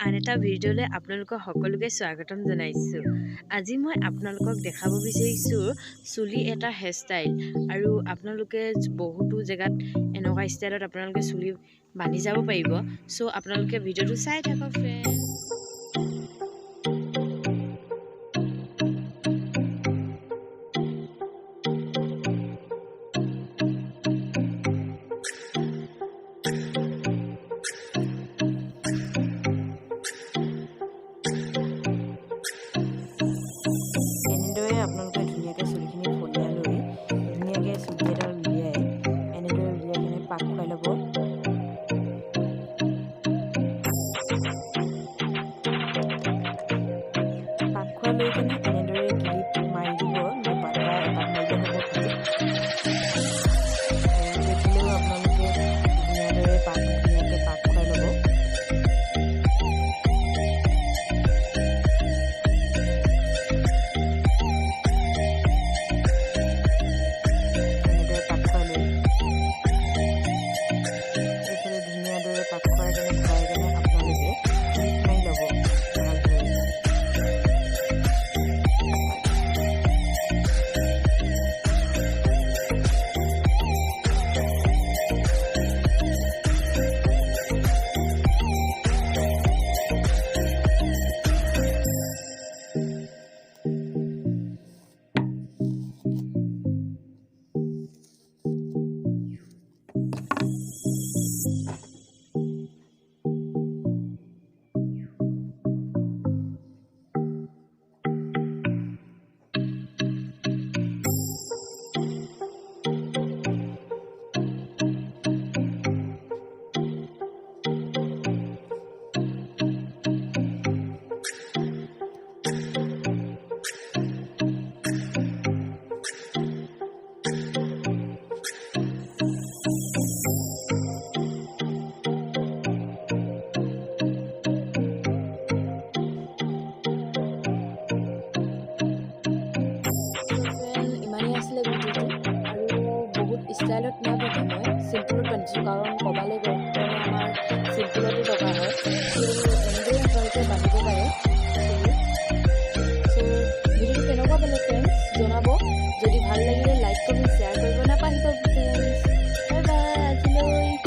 আন এটা ভিডিঅ'লৈ আপোনালোকক সকলোকে স্বাগতম জনাইছোঁ। আজি মই আপোনালোকক দেখাব বিচাৰিছোঁ চুলি এটা হেয়াৰষ্টাইল। আৰু আপোনালোকে বহুতো জেগাত এনেকুৱা ষ্টাইলত আপোনালোকে চুলি বান্ধি যাব পাৰিব। চ' আপোনালোকে ভিডিঅ'টো চাই থাকক ফ্ৰেণ্ড। এনেদৰে আপোনালোকে ধুনীয়াকৈ চুলিখিনি ফলিয়াই লৈ ধুনীয়াকৈ চুলি এডাল উলিয়াই এনেদৰে উলিয়াই কিনে পাক খুৱাই ল'ব। পাক খুৱাই লৈ কিনে এনেদৰে ক্লিপ মাৰি দিব, পাতা এপাক মাৰিলে হ'ব ক্লিপ। সেইফালেও আপোনালোকে ধুনীয়াকৈ পাক খুৱাই ল'ব। ষ্টাইলত নাবান্ধে, মই চিম্পুলত বান্ধিছোঁ কাৰণ ক'বালৈ গ'লে আমাৰ চিম্পুলতে দৰকাৰ হয়। এনেদৰে আপোনালোকে বান্ধিব পাৰে।